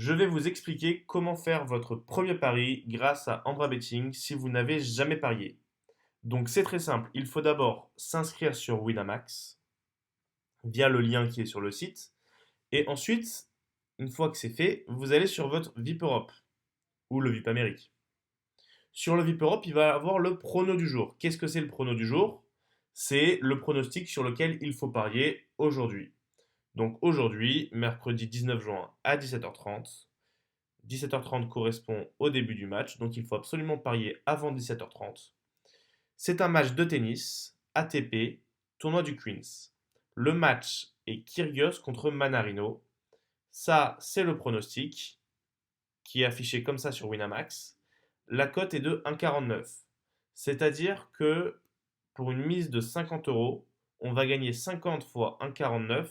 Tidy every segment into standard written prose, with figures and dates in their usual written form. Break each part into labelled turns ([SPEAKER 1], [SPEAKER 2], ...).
[SPEAKER 1] Je vais vous expliquer comment faire votre premier pari grâce à Andra Betting si vous n'avez jamais parié. Donc c'est très simple, il faut d'abord s'inscrire sur Winamax via le lien qui est sur le site. Et ensuite, une fois que c'est fait, vous allez sur votre VIP Europe ou le VIP Amérique. Sur le VIP Europe, il va y avoir le prono du jour. Qu'est-ce que c'est le prono du jour? C'est le pronostic sur lequel il faut parier aujourd'hui. Donc aujourd'hui, mercredi 19 juin à 17h30. 17h30 correspond au début du match, donc il faut absolument parier avant 17h30. C'est un match de tennis, ATP, tournoi du Queens. Le match est Kyrgios contre Manarino. Ça, c'est le pronostic qui est affiché comme ça sur Winamax. La cote est de 1,49. C'est-à-dire que pour une mise de 50 euros, on va gagner 50 fois 1,49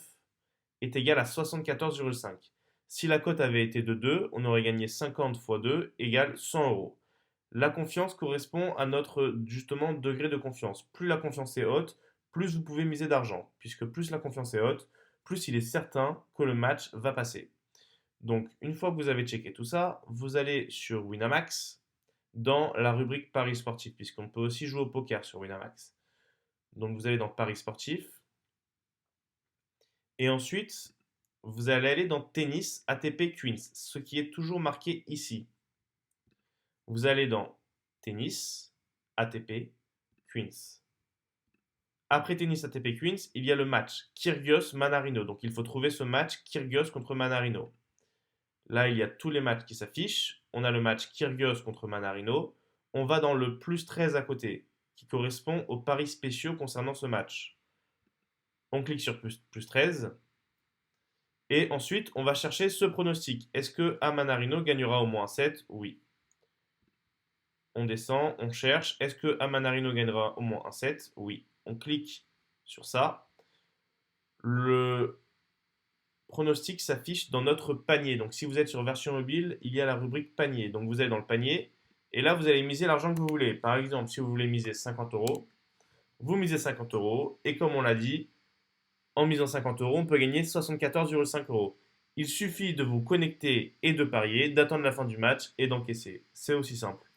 [SPEAKER 1] est égal à 74,5. Si la cote avait été de 2, on aurait gagné 50 fois 2 égale 100 euros. La confiance correspond à notre justement degré de confiance. Plus la confiance est haute, plus vous pouvez miser d'argent, puisque plus la confiance est haute, plus il est certain que le match va passer. Donc une fois que vous avez checké tout ça, vous allez sur Winamax dans la rubrique Paris sportif, puisqu'on peut aussi jouer au poker sur Winamax. Donc vous allez dans Paris sportif, et ensuite vous allez aller dans Tennis ATP Queens, ce qui est toujours marqué ici. Vous allez dans Tennis ATP Queens. Après Tennis ATP Queens, il y a le match Kyrgios-Manarino. Donc il faut trouver ce match Kyrgios contre Manarino. Là, il y a tous les matchs qui s'affichent. On a le match Kyrgios contre Manarino. On va dans le plus 13 à côté, qui correspond aux paris spéciaux concernant ce match. On clique sur plus 13. Et ensuite, on va chercher ce pronostic. Est-ce que Manarino gagnera au moins 7? Oui. On descend, on cherche. Est-ce que Manarino gagnera au moins un 7? Oui. On clique sur ça. Le pronostic s'affiche dans notre panier. Donc si vous êtes sur version mobile, il y a la rubrique panier. Donc vous allez dans le panier et là vous allez miser l'argent que vous voulez. Par exemple, si vous voulez miser 50 euros, vous misez 50 euros et comme on l'a dit, en misant 50 euros, on peut gagner 74,5 euros. Il suffit de vous connecter et de parier, d'attendre la fin du match et d'encaisser. C'est aussi simple.